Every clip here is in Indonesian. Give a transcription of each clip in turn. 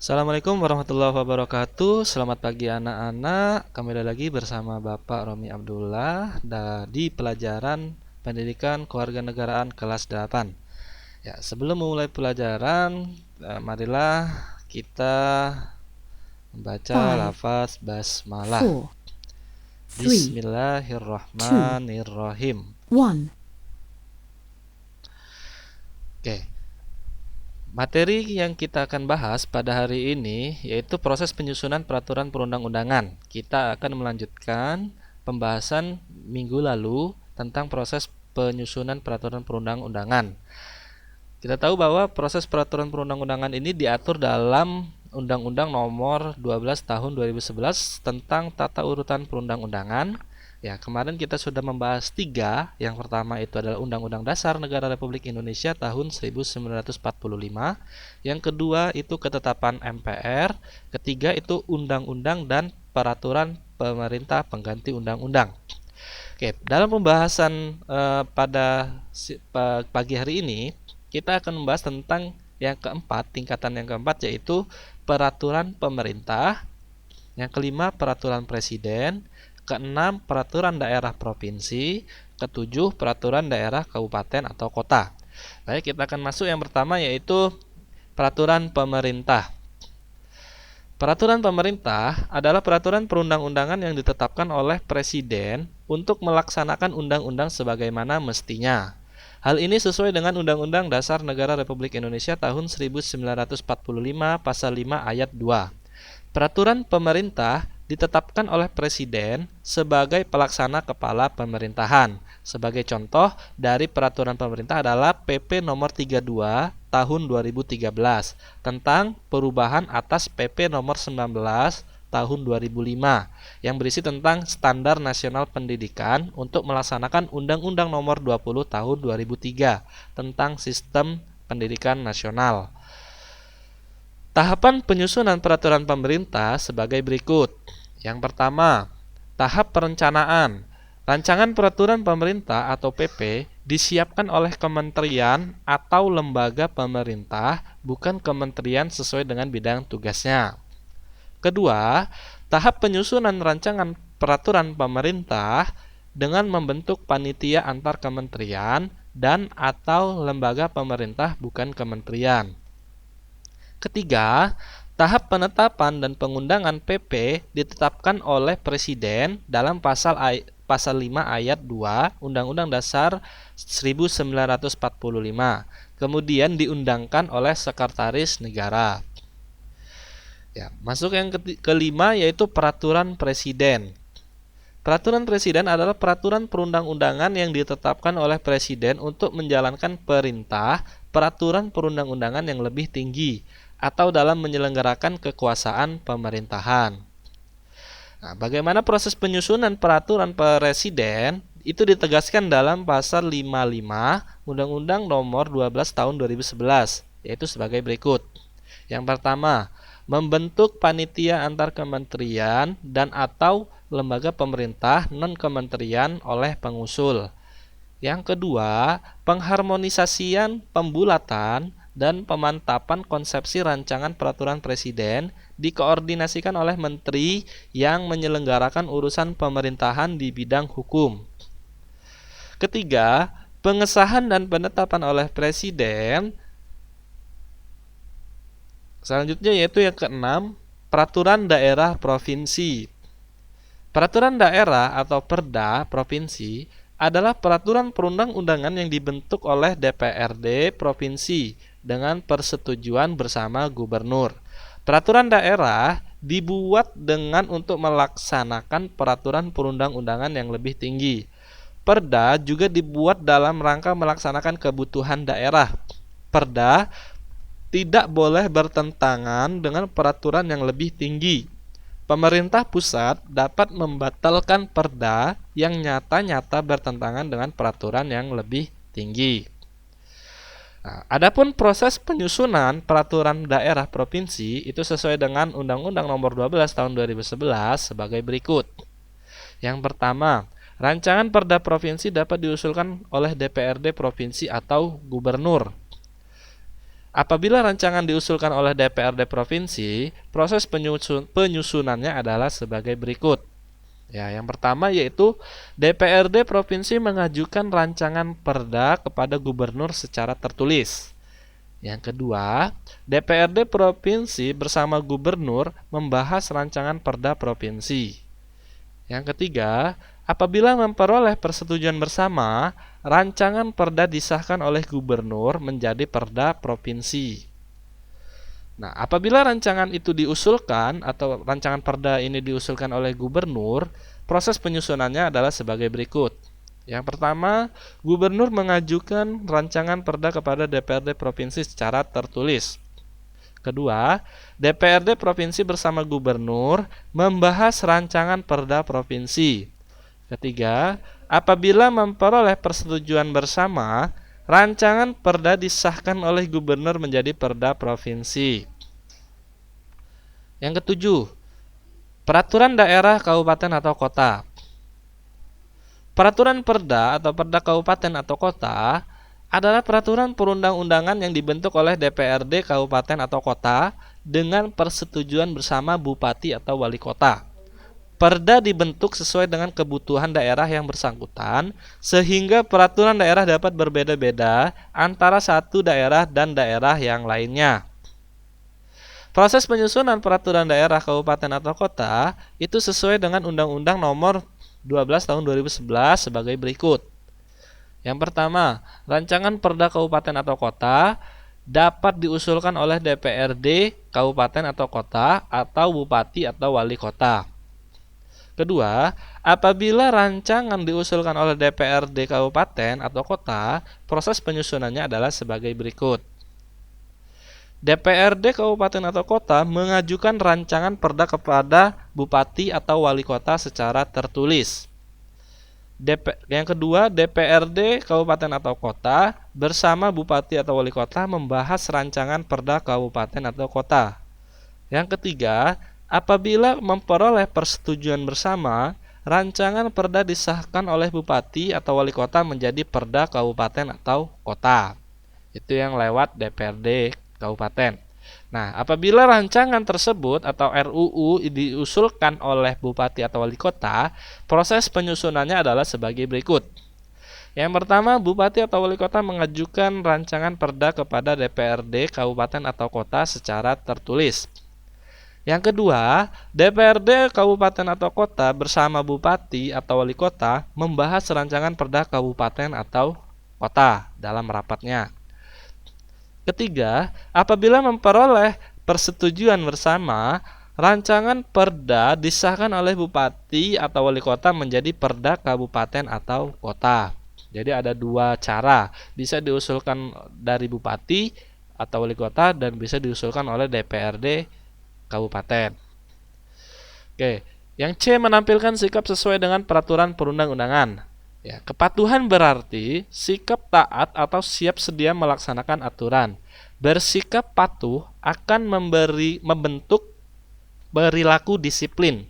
Assalamualaikum warahmatullahi wabarakatuh. Selamat pagi anak-anak. Kembali lagi bersama Bapak Romi Abdullah di pelajaran Pendidikan Kewarganegaraan kelas 8. Ya, sebelum memulai pelajaran, marilah kita membaca Five, lafaz basmalah. 4, 3, 2, Bismillahirrahmanirrahim. 1. Oke. Materi yang kita akan bahas pada hari ini yaitu proses penyusunan peraturan perundang-undangan. Kita akan melanjutkan pembahasan minggu lalu tentang proses penyusunan peraturan perundang-undangan. Kita tahu bahwa proses peraturan perundang-undangan ini diatur dalam Undang-Undang Nomor 12 Tahun 2011 tentang tata urutan perundang-undangan. Ya, kemarin kita sudah membahas 3. Yang pertama itu adalah Undang-Undang Dasar Negara Republik Indonesia tahun 1945. Yang kedua itu ketetapan MPR. Ketiga itu undang-undang dan peraturan pemerintah pengganti undang-undang. Oke, dalam pembahasan pada pagi hari ini kita akan membahas tentang yang keempat, tingkatan yang keempat yaitu peraturan pemerintah. Yang kelima, peraturan presiden. Keenam, peraturan daerah provinsi. Ketujuh, peraturan daerah kabupaten atau kota. Baik, kita akan masuk yang pertama yaitu peraturan pemerintah. Peraturan pemerintah adalah peraturan perundang-undangan yang ditetapkan oleh presiden untuk melaksanakan undang-undang sebagaimana mestinya. Hal ini sesuai dengan Undang-Undang Dasar Negara Republik Indonesia tahun 1945 pasal 5 ayat 2. Peraturan pemerintah ditetapkan oleh presiden sebagai pelaksana kepala pemerintahan. Sebagai contoh dari peraturan pemerintah adalah PP nomor 32 tahun 2013 tentang perubahan atas PP nomor 19 tahun 2005 yang berisi tentang standar nasional pendidikan untuk melaksanakan Undang-Undang nomor 20 tahun 2003 tentang sistem pendidikan nasional. Tahapan penyusunan peraturan pemerintah sebagai berikut. Yang pertama, tahap perencanaan. Rancangan peraturan pemerintah atau PP disiapkan oleh kementerian atau lembaga pemerintah, bukan kementerian sesuai dengan bidang tugasnya. Kedua, tahap penyusunan rancangan peraturan pemerintah dengan membentuk panitia antar kementerian dan atau lembaga pemerintah bukan kementerian. Ketiga, tahap penetapan dan pengundangan PP ditetapkan oleh Presiden dalam pasal 5 ayat 2 Undang-Undang Dasar 1945. Kemudian diundangkan oleh Sekretaris Negara. Ya, masuk yang kelima yaitu peraturan Presiden. Peraturan Presiden adalah peraturan perundang-undangan yang ditetapkan oleh Presiden untuk menjalankan perintah peraturan perundang-undangan yang lebih tinggi atau dalam menyelenggarakan kekuasaan pemerintahan. Nah, bagaimana proses penyusunan peraturan presiden itu ditegaskan dalam pasal 55 Undang-Undang Nomor 12 Tahun 2011, yaitu sebagai berikut. Yang pertama, membentuk panitia antar kementerian dan atau lembaga pemerintah non-kementerian oleh pengusul. Yang kedua, pengharmonisasian, pembulatan, dan pemantapan konsepsi rancangan peraturan presiden dikoordinasikan oleh menteri yang menyelenggarakan urusan pemerintahan di bidang hukum. Ketiga, pengesahan dan penetapan oleh presiden. Selanjutnya yaitu yang keenam, peraturan daerah provinsi. Peraturan daerah atau Perda provinsi adalah peraturan perundang-undangan yang dibentuk oleh DPRD provinsi dengan persetujuan bersama gubernur. Peraturan daerah dibuat dengan untuk melaksanakan peraturan perundang-undangan yang lebih tinggi. Perda juga dibuat dalam rangka melaksanakan kebutuhan daerah. Perda tidak boleh bertentangan dengan peraturan yang lebih tinggi. Pemerintah pusat dapat membatalkan perda yang nyata-nyata bertentangan dengan peraturan yang lebih tinggi. Nah, adapun proses penyusunan peraturan daerah provinsi itu sesuai dengan Undang-Undang Nomor 12 Tahun 2011 sebagai berikut. Yang pertama, rancangan perda provinsi dapat diusulkan oleh DPRD provinsi atau gubernur. Apabila rancangan diusulkan oleh DPRD provinsi, proses penyusunannya adalah sebagai berikut. Ya, yang pertama yaitu DPRD provinsi mengajukan rancangan perda kepada gubernur secara tertulis. Yang kedua, DPRD provinsi bersama gubernur membahas rancangan perda provinsi. Yang ketiga, apabila memperoleh persetujuan bersama, rancangan perda disahkan oleh gubernur menjadi perda provinsi. Nah, apabila rancangan itu diusulkan atau rancangan perda ini diusulkan oleh gubernur, proses penyusunannya adalah sebagai berikut. Yang pertama, gubernur mengajukan rancangan perda kepada DPRD provinsi secara tertulis. Kedua, DPRD provinsi bersama gubernur membahas rancangan perda provinsi. Ketiga, apabila memperoleh persetujuan bersama, rancangan perda disahkan oleh gubernur menjadi perda provinsi. Yang ketujuh, peraturan daerah, kabupaten atau kota. Peraturan perda atau perda kabupaten atau kota adalah peraturan perundang-undangan yang dibentuk oleh DPRD kabupaten atau kota dengan persetujuan bersama bupati atau wali kota. Perda dibentuk sesuai dengan kebutuhan daerah yang bersangkutan, sehingga peraturan daerah dapat berbeda-beda antara satu daerah dan daerah yang lainnya. Proses penyusunan peraturan daerah, kabupaten atau kota itu sesuai dengan Undang-Undang Nomor 12 Tahun 2011 sebagai berikut. Yang pertama, rancangan perda kabupaten atau kota dapat diusulkan oleh DPRD kabupaten atau kota atau bupati atau wali kota. Kedua, apabila rancangan diusulkan oleh DPRD kabupaten atau kota, proses penyusunannya adalah sebagai berikut. DPRD kabupaten atau kota mengajukan rancangan perda kepada bupati atau wali kota secara tertulis. Yang kedua, DPRD kabupaten atau kota bersama bupati atau wali kota membahas rancangan perda kabupaten atau kota. Yang ketiga, apabila memperoleh persetujuan bersama, rancangan perda disahkan oleh bupati atau wali kota menjadi perda kabupaten atau kota. Itu yang lewat DPRD kabupaten. Nah, apabila rancangan tersebut atau RUU diusulkan oleh bupati atau wali kota, proses penyusunannya adalah sebagai berikut. Yang pertama, bupati atau wali kota mengajukan rancangan perda kepada DPRD kabupaten atau kota secara tertulis. Yang kedua, DPRD kabupaten atau kota bersama bupati atau wali kota membahas rancangan perda kabupaten atau kota dalam rapatnya. Ketiga, apabila memperoleh persetujuan bersama, rancangan perda disahkan oleh bupati atau wali kota menjadi perda kabupaten atau kota. Jadi ada dua cara, bisa diusulkan dari bupati atau wali kota dan bisa diusulkan oleh DPRD kabupaten. Oke, yang C menampilkan sikap sesuai dengan peraturan perundang-undangan. Ya, kepatuhan berarti sikap taat atau siap sedia melaksanakan aturan. Bersikap patuh akan membentuk perilaku disiplin.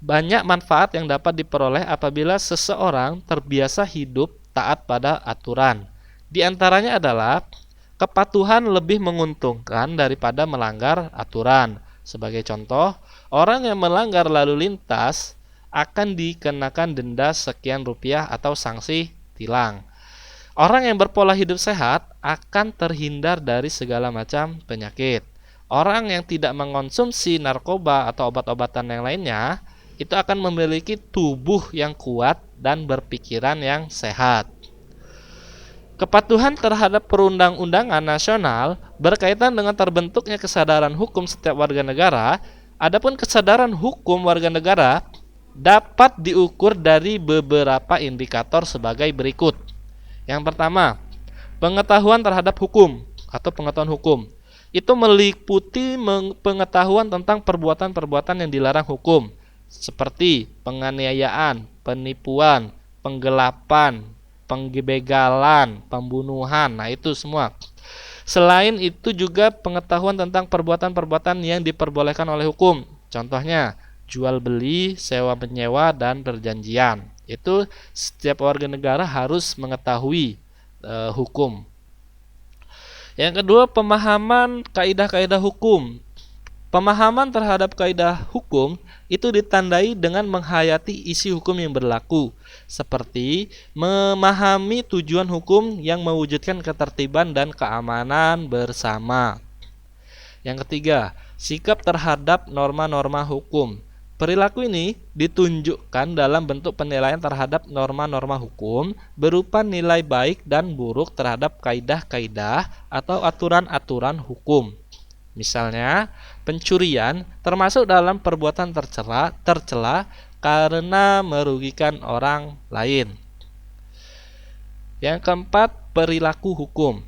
Banyak manfaat yang dapat diperoleh apabila seseorang terbiasa hidup taat pada aturan. Di antaranya adalah kepatuhan lebih menguntungkan daripada melanggar aturan. Sebagai contoh, orang yang melanggar lalu lintas akan dikenakan denda sekian rupiah atau sanksi tilang. Orang yang berpola hidup sehat akan terhindar dari segala macam penyakit. Orang yang tidak mengonsumsi narkoba atau obat-obatan yang lainnya itu akan memiliki tubuh yang kuat dan berpikiran yang sehat. Kepatuhan terhadap perundang-undangan nasional berkaitan dengan terbentuknya kesadaran hukum setiap warga negara. Adapun kesadaran hukum warga negara dapat diukur dari beberapa indikator sebagai berikut. Yang pertama, pengetahuan terhadap hukum atau pengetahuan hukum. Itu meliputi pengetahuan tentang perbuatan-perbuatan yang dilarang hukum, seperti penganiayaan, penipuan, penggelapan, pengbegalan, pembunuhan. Nah, itu semua. Selain itu juga pengetahuan tentang perbuatan-perbuatan yang diperbolehkan oleh hukum. Contohnya, jual beli, sewa menyewa, dan perjanjian. Itu setiap warga negara harus mengetahui hukum. Yang kedua, pemahaman kaidah-kaidah hukum. Pemahaman terhadap kaidah hukum itu ditandai dengan menghayati isi hukum yang berlaku, seperti memahami tujuan hukum yang mewujudkan ketertiban dan keamanan bersama. Yang ketiga, sikap terhadap norma-norma hukum. Perilaku ini ditunjukkan dalam bentuk penilaian terhadap norma-norma hukum berupa nilai baik dan buruk terhadap kaidah-kaidah atau aturan-aturan hukum. Misalnya, pencurian termasuk dalam perbuatan tercela karena merugikan orang lain. Yang keempat, perilaku hukum.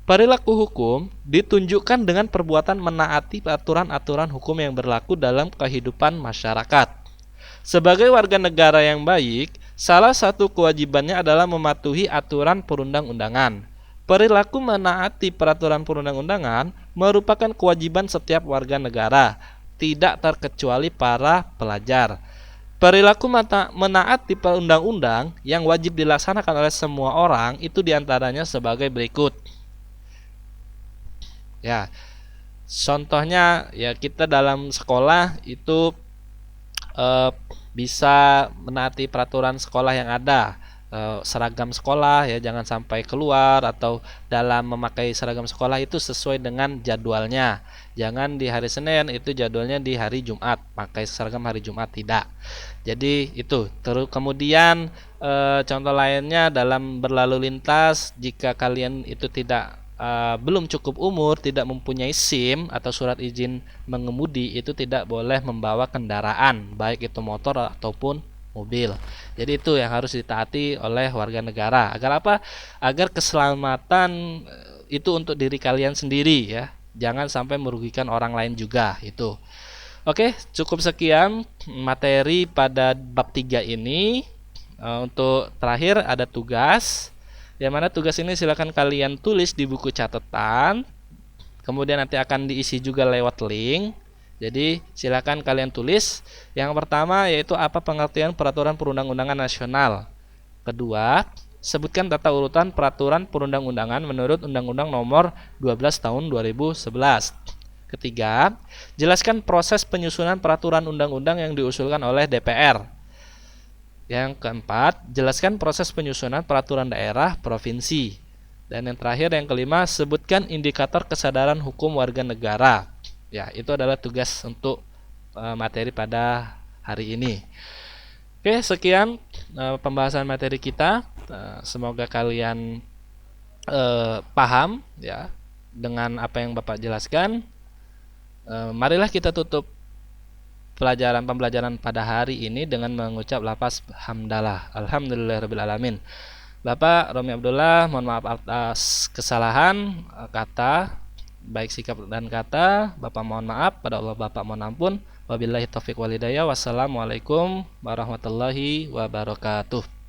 Perilaku hukum ditunjukkan dengan perbuatan menaati aturan-aturan hukum yang berlaku dalam kehidupan masyarakat. Sebagai warga negara yang baik, salah satu kewajibannya adalah mematuhi aturan perundang-undangan. Perilaku menaati peraturan perundang-undangan merupakan kewajiban setiap warga negara, tidak terkecuali para pelajar. Perilaku menaati perundang-undang yang wajib dilaksanakan oleh semua orang itu diantaranya sebagai berikut. Ya, contohnya ya kita dalam sekolah itu bisa menaati peraturan sekolah yang ada, seragam sekolah ya jangan sampai keluar, atau dalam memakai seragam sekolah itu sesuai dengan jadwalnya. Jangan di hari Senin itu jadwalnya di hari Jumat, pakai seragam hari Jumat tidak. Jadi itu. Terus kemudian contoh lainnya dalam berlalu lintas, jika kalian itu belum cukup umur, tidak mempunyai SIM atau surat izin mengemudi, itu tidak boleh membawa kendaraan, baik itu motor ataupun mobil. Jadi itu yang harus ditaati oleh warga negara. Agar apa? Agar keselamatan itu untuk diri kalian sendiri ya. Jangan sampai merugikan orang lain juga itu. Oke, cukup sekian materi pada bab 3 ini. Untuk terakhir ada tugas. Yang mana tugas ini silakan kalian tulis di buku catatan. Kemudian nanti akan diisi juga lewat link. Jadi silakan kalian tulis. Yang pertama yaitu apa pengertian peraturan perundang-undangan nasional. Kedua, sebutkan tata urutan peraturan perundang-undangan menurut Undang-Undang Nomor 12 Tahun 2011. Ketiga, jelaskan proses penyusunan peraturan undang-undang yang diusulkan oleh DPR. Yang keempat, jelaskan proses penyusunan peraturan daerah provinsi. Dan yang terakhir, yang kelima, sebutkan indikator kesadaran hukum warga negara. Ya, itu adalah tugas untuk materi pada hari ini. Oke, sekian pembahasan materi kita. Semoga kalian paham ya dengan apa yang Bapak jelaskan. Marilah kita tutup pembelajaran pada hari ini dengan mengucap lafaz hamdalah, alhamdulillahirabbil alamin. Bapak Romi Abdullah, mohon maaf atas kesalahan kata, baik sikap dan kata. Bapak mohon maaf, pada Allah Bapak mohon ampun. Wabillahi taufik wal hidayah. Wassalamualaikum warahmatullahi wabarakatuh.